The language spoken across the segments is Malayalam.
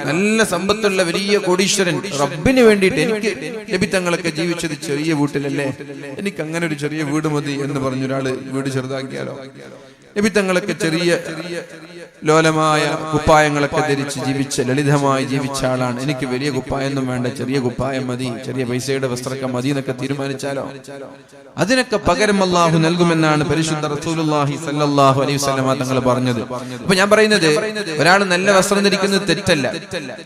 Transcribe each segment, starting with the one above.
നല്ല സമ്പത്തുള്ള വലിയ കോടീശ്വരൻ, റബ്ബിന് വേണ്ടിയിട്ട് എനിക്ക് നബി തങ്ങളൊക്കെ ജീവിച്ചത് ചെറിയ വീട്ടിലല്ലേ, എനിക്ക് അങ്ങനെ ഒരു ചെറിയ വീട് മതി എന്ന് പറഞ്ഞൊരാള് വീട് ചെറുതാക്കിയാലോ? നബി തങ്ങളൊക്കെ ചെറിയ ലോലമായ കുപ്പായങ്ങളൊക്കെ ധരിച്ച് ജീവിച്ച, ലളിതമായി ജീവിച്ച ആളാണ്. എനിക്ക് വലിയ കുപ്പായൊന്നും വേണ്ട, ചെറിയ കുപ്പായം മതി, ചെറിയ പൈസയുടെ വസ്ത്രമൊക്കെ മതി എന്നൊക്കെ തീരുമാനിച്ചാലോ? അതിനൊക്കെ പകരം അല്ലാഹു നൽകുമെന്നാണ് പരിശുദ്ധ റസൂലുള്ളാഹി സ്വല്ലല്ലാഹു അലൈഹി വസല്ലമ തങ്ങൾ പറഞ്ഞത്. അപ്പൊ ഞാൻ പറയുന്നത്, ഒരാൾ നല്ല വസ്ത്രം ധരിക്കുന്നത് തെറ്റല്ല.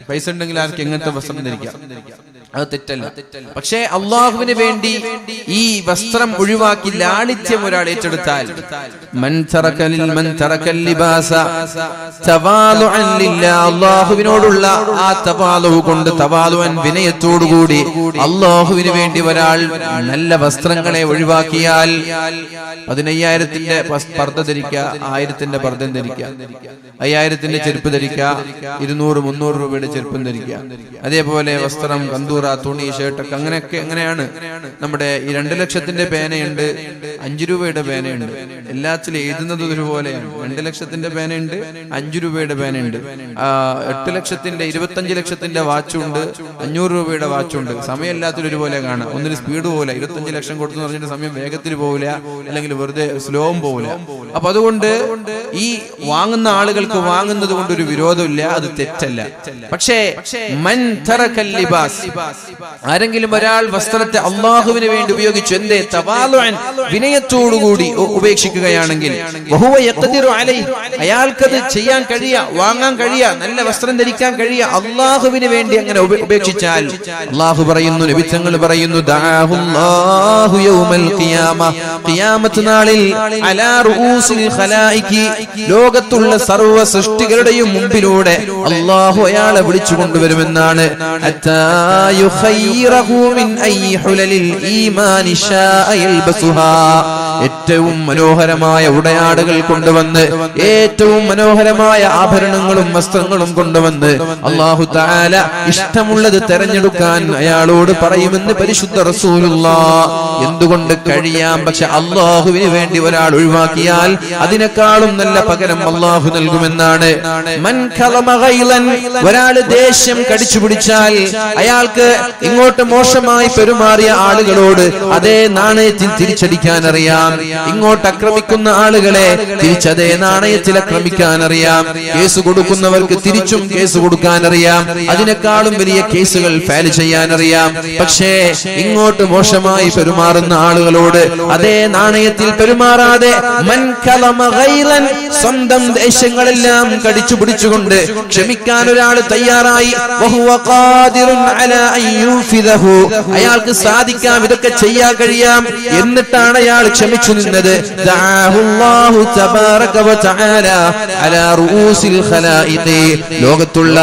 പൈസ ഉണ്ടെങ്കിൽ ആർക്ക് എങ്ങനത്തെ വസ്ത്രം ധരിക്കാം, അത് തെറ്റല്ല. പക്ഷേ അള്ളാഹുവിന് വേണ്ടി ഈ വസ്ത്രം ഒഴിവാക്കി ലാളിത്യം ഒരാൾ ഏറ്റെടുത്താൽ, അള്ളാഹുവിനോടുള്ള ആ തവാലു കൊണ്ട്, തവാലുൻ വിനയത്തോടുകൂടി അള്ളാഹുവിന് വേണ്ടി ഒരാൾ നല്ല വസ്ത്രങ്ങളെ ഒഴിവാക്കിയാൽ 10,000-ന്റെ പർദ്ദ ധരിക്കുക, 1000-ന്റെ പർദ്ദം ധരിക്കുക, 5000-ന്റെ ചെരുപ്പ് ധരിക്കുക, 200-300 രൂപയുടെ ചെരുപ്പും ധരിക്കുക. അതേപോലെ വസ്ത്രം, കന്തൂറ, തുണി, ഷർട്ടൊക്കെ അങ്ങനെയാണ്. നമ്മുടെ ഈ 2 ലക്ഷത്തിന്റെ പേനയുണ്ട്, 5 രൂപയുടെ പേനയുണ്ട്, എല്ലാത്തിലും എഴുതുന്നത് ഒരുപോലെയാണ്. 2 ലക്ഷത്തിന്റെ പേനയുണ്ട്, 5 രൂപയുടെ പേനയുണ്ട്, 8 ലക്ഷത്തിന്റെ 25 ലക്ഷത്തിന്റെ വാച്ചുണ്ട്, 500 രൂപയുടെ വാച്ചുണ്ട്. സമയം എല്ലാത്തിലും ഒരുപോലെ കാണാം. ഒന്നിന് സ്പീഡ് പോകില്ല. 25 ലക്ഷം കൊടുത്തു പറഞ്ഞിട്ട് സമയം വേഗത്തിൽ പോകില്ല, അല്ലെങ്കിൽ വെറുതെ സ്ലോവും പോകില്ല. അപ്പൊ അതുകൊണ്ട് ഈ വാങ്ങുന്ന ആളുകൾക്ക് വാങ്ങുന്നത് കൊണ്ട് ഒരു വിരോധമില്ല, അത് തെറ്റല്ല. പക്ഷേ മൻ തറക്കൽ ലിബാസ്, ആരെങ്കിലും ഒരാൾ വസ്ത്രത്തെ അള്ളാഹുവിന് വേണ്ടി ഉപയോഗിച്ചു, എന്തേ തവാലുഅൻ, വിനയത്തോടുകൂടി ഉപേക്ഷിക്കുകയാണെങ്കിൽ, വഹുവ യഖ്ദിറു അലൈഹി, അയാൾക്കത് ചെയ്യാൻ കഴിയുക, വാങ്ങാൻ കഴിയുക, നല്ല വസ്ത്രം ധരിക്കാൻ കഴിയുക, അള്ളാഹുവിന് വേണ്ടി അങ്ങനെ ഉപേക്ഷിച്ചാൽ, അള്ളാഹു പറയുന്നു, നബി തങ്ങൾ പറയുന്നു, ദഅഹുല്ലാഹു യൗമൽ ഖിയാമ, ഖിയാമത്ത് നാളിൽ അലാ റൂസിൽ ഖലായികി, ലോകത്തുള്ള സർവ്വ സൃഷ്ടികളുടെയും മുമ്പിലൂടെ അള്ളാഹു അയാളെ വിളിച്ചു കൊണ്ടുവരുമെന്നാണ്. ഏറ്റവും മനോഹരമായ ഉടയാടുകൾ കൊണ്ടുവന്ന്, ഏറ്റവും മനോഹരമായ ആഭരണങ്ങളും വസ്ത്രങ്ങളും കൊണ്ടുവന്ന് അല്ലാഹു തആല ഇഷ്ടമുള്ളത് തെരഞ്ഞെടുക്കാൻ അയാളോട് പറയുമെന്ന് പരിശുദ്ധ റസൂലുള്ളാഹ്. എന്തുകൊണ്ട് കഴിയാം, പക്ഷെ അല്ലാഹുവിന് വേണ്ടി ഒരാൾ ഒഴിവാക്കിയാൽ അതിനേക്കാളും നല്ല പകരം അല്ലാഹു നൽകുമെന്നാണ്. മൻ ഖലമ ഗൈലൻ, ഒരാൾ ദേഷ്യം കടിച്ചു പിടിച്ചാൽ, അയാൾക്ക് ഇങ്ങോട്ട് മോശമായി പെരുമാറിയ ആളുകളോട് അതേ നാണയത്തിൽ തിരിച്ചടിക്കാൻ അറിയാം. ഇങ്ങോട്ട് ആക്രമിക്കുന്ന ആളുകളെ തിരിച്ചതേ നാണയത്തിൽ ആക്രമിക്കാൻ അറിയാം. കേസ് കൊടുക്കുന്നവർക്ക് തിരിച്ചും കേസ് കൊടുക്കാൻ അറിയാം. അതിനേക്കാളും വലിയ കേസുകൾ ഫയൽ ചെയ്യാൻ അറിയാം. പക്ഷേ ഇങ്ങോട്ട് മോശമായി പെരുമാറുന്ന ആളുകളോട് അതേ നാണയത്തിൽ പെരുമാറാതെ, മൻ ഖലമ ഗൈലൻ, സ്വന്തം ദേഷ്യങ്ങളെല്ലാം കടിച്ചു പിടിച്ചുകൊണ്ട് ക്ഷമിക്കാൻ ഒരാൾ തയ്യാറായി, വഹുവ ഖാദിറുൻ അലാ അയ്യൂഫിദഹു, അയാൾക്ക് സാധിക്കാം, ഇതൊക്കെ ചെയ്യാൻ കഴിയാം, എന്നിട്ടാണ് അയാൾ ക്ഷമിച്ചു നിന്നത്. ദഅഹുല്ലാഹു തബാറക വ തആല അലാ റൂസിൽ ഖലായിഖി, ലോകത്തുള്ള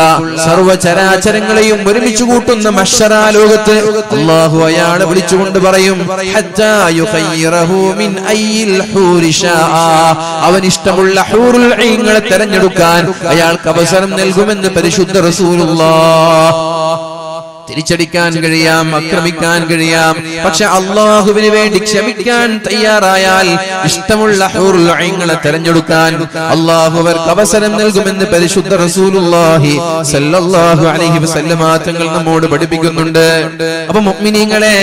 സർവ്വചരാചരങ്ങളെയും ഒരുമിച്ച് കൂട്ടുന്ന മഹ്ശറാ ലോകത്ത് അല്ലാഹു അയാളെ വിളിച്ചുകൊണ്ട് പറയും, ഹത്താ യുഖയ്യിറഹു മിൻ അയ്യിൽ ഹൂരി ശാഅ, അവൻ ഇഷ്ടമുള്ള ഹൂറുൽ ഐനുകളെ തെരഞ്ഞെടുക്കാൻ അയാൾക്ക് അവസരം നൽകുമെന്ന് പരിശുദ്ധ റസൂലുള്ളാഹ്. തിരിച്ചടിക്കാൻ കഴിയാം, ആക്രമിക്കാൻ കഴിയാം, പക്ഷെ അള്ളാഹുവിന് വേണ്ടി ക്ഷമിക്കാൻ തയ്യാറായാൽ ഇഷ്ടമുള്ള ഹൂറുൽ ഐനുകളെ തെരഞ്ഞെടുക്കാൻ അള്ളാഹു അവർക്ക് അവസരം നൽകുമെന്ന് പരിശുദ്ധ റസൂലുള്ളാഹി സ്വല്ലല്ലാഹു അലൈഹി വസല്ലമ തങ്ങൾ നമ്മോട് പഠിപ്പിക്കുന്നുണ്ട്. അപ്പൊ മുഅ്മിനീങ്ങളെ,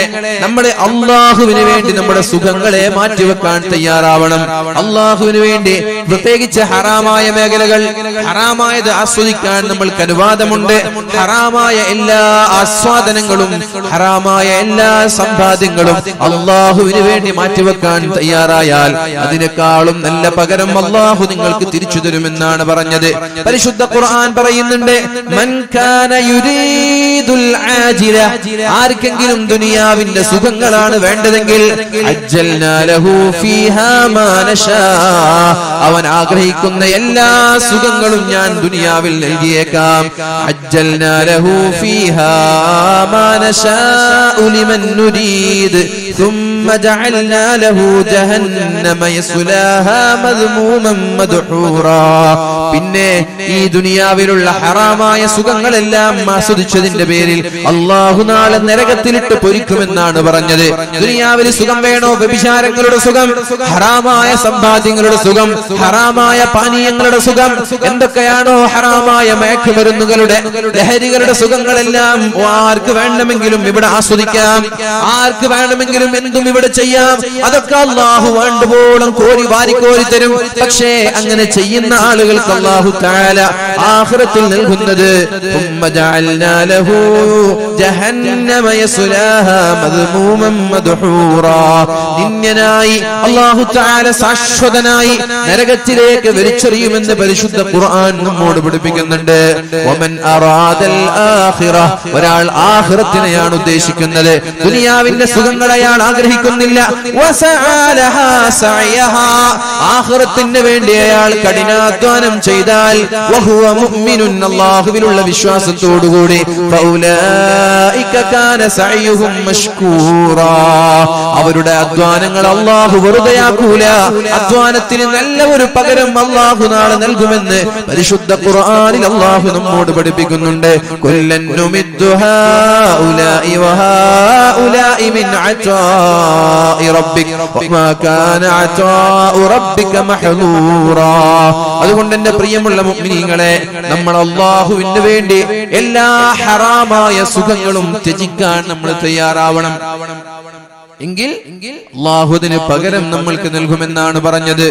നമ്മൾ അള്ളാഹുവിന് വേണ്ടി നമ്മുടെ സുഖങ്ങളെ മാറ്റിവെക്കാൻ തയ്യാറാവണം. അള്ളാഹുവിന് വേണ്ടി പ്രത്യേകിച്ച് ഹറാമായ മേഖലകൾ, ഹറാമായത് ആസ്വദിക്കാൻ നമ്മൾക്ക് അനുവാദമുണ്ട്. ഹറാമായ എല്ലാ ആസ്വാദനങ്ങളും, ഹറാമായ എല്ലാ സമ്പാദ്യങ്ങളും അള്ളാഹുവിന് വേണ്ടി മാറ്റിവെക്കാൻ തയ്യാറായാൽ അതിനേക്കാളും നല്ല പകരം അള്ളാഹു നിങ്ങൾക്ക് തിരിച്ചു തരുമെന്നാണ് പറഞ്ഞത്. പരിശുദ്ധ ഖുർആൻ പറയുന്നുണ്ട്, മൻ കാന യുരീദുൽ ആജില, ആർക്കെങ്കിലും ദുനിയാവിന്റെ സുഖങ്ങളാണ് വേണ്ടതെങ്കിൽ, അജ്ജൽനാ ലഹു ഫീഹാ മാ നശാ, അവൻ ആഗ്രഹിക്കുന്ന എല്ലാ സുഖങ്ങളും ഞാൻ ദുനിയാവിൽ നൽകിയേക്കാം. അജ്ജൽനാ ലഹു ഫീഹാ മാ നശാഉ ലിമൻ നുരീദ് ثم جعلنا له جهنم يصلاها مذموما مدحورا. പിന്നെ ഈ ദുനിയാവിലുള്ള ഹറാമായ സുഖങ്ങളെല്ലാം ആസ്വദിച്ചതിന്റെ പേരിൽ അല്ലാഹു നാളെ നരകത്തിലിട്ട് പൊരിക്കുമെന്നാണ് പറഞ്ഞത്. ദുനിയാവിൽ സുഖം വേണോ? വ്യഭിചാരങ്ങളുടെ സുഖം, ഹറാമായ സമ്പാദ്യങ്ങളുടെ സുഖം, ഹറാമായ പാനീയങ്ങളുടെ സുഖം, എന്തൊക്കെയാണോ ഹറാമായ മയക്കുമരുന്നുകളുടെ ലഹരികളുടെ സുഖങ്ങളെല്ലാം ആർക്ക് വേണമെങ്കിലും ഇവിടെ ആസ്വദിക്കാം, ആർക്ക് വേണമെങ്കിലും എന്തും ഇവിടെ ചെയ്യാം. അതൊക്കെ അല്ലാഹു വേണ്ടുവോളം കോരി വാരിക്കോരി തരും. പക്ഷേ അങ്ങനെ ചെയ്യുന്ന ആളുകൾക്ക് അല്ലാഹു തആല ആഖിറത്തിൽ നൽകുന്നത് ثم جعلنا له جهنم يصلاها مذموما مدحورا. നിന്യനായി അല്ലാഹു തആല ശാശ്വതനായി നരകത്തിലേക്ക് വലിച്ചെറിയുമെന്ന് പരിശുദ്ധ ഖുർആൻ നമ്മോട് പഠിപ്പിക്കുന്നുണ്ട്. വമൻ അറാദൽ ആഖിറ, ഒരാൾ ആഖിറത്തിനെയാണ് ഉദ്ദേശിക്കുന്നത്, ദുനിയാവിന്റെ സുഖങ്ങൾ അയാൾ ആഗ്രഹിക്കുന്നില്ല. വസഅലഹാ സഅയഹാ, ആഖിറത്തിന് വേണ്ടി അയാൾ കഠിനാധ്വാനം ചെയ്താൽ വഹുവ മുഅ്മിനുൻ, അല്ലാഹുവിലുള്ള വിശ്വാസത്തോടുകൂടി ഫൗലൈക കാന സഅയുഹും മഷ്കൂറാ, അവരുടെ അധ്വാനങ്ങൾ അല്ലാഹു വെറുതെയാക്കൂല. അധ്വാനത്തിന് നല്ല ഒരു പകരം അല്ലാഹു നാളെ നൽകുമെന്ന് പരിശുദ്ധ ഖുർആനിൽ അല്ലാഹു നമ്മോട് പഠിപ്പിക്കുന്നുണ്ട്. കുല്ലൻ നുമിദ്ദു ഹൗലാഇ വഹൗലാഇ മിൻ അതാഇ റബ്ബിക വമാ കാന അതാഉ റബ്ബിക മഹ്ദൂറാ. അതുകൊണ്ട് എന്റെ പ്രിയമുള്ള മുഅ്മിനീങ്ങളെ, നമ്മൾ അല്ലാഹുവിന് വേണ്ടി എല്ലാ ഹറാമായ സുഖങ്ങളും ത്യജിക്കാൻ നമ്മൾ തയ്യാറാവണം. എങ്കിൽ അല്ലാഹു അതിന് പകരം നമ്മൾക്ക് നൽകുമെന്നാണ് പറഞ്ഞത്.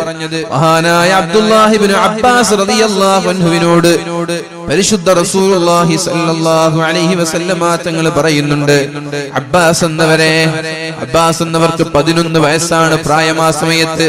മഹാനായ അബ്ദുല്ലാഹി ഇബ്നു അബ്ബാസ് റളിയല്ലാഹു അൻഹുവിനോട് പരിശുദ്ധ റസൂലുള്ളാഹി സ്വല്ലല്ലാഹു അലൈഹി വസല്ലമ തങ്ങൾ പറയുന്നുണ്ട്, അബ്ബാസ് എന്നവർക്ക് 11 വയസ്സാണ് പ്രായം. ആ സമയത്ത്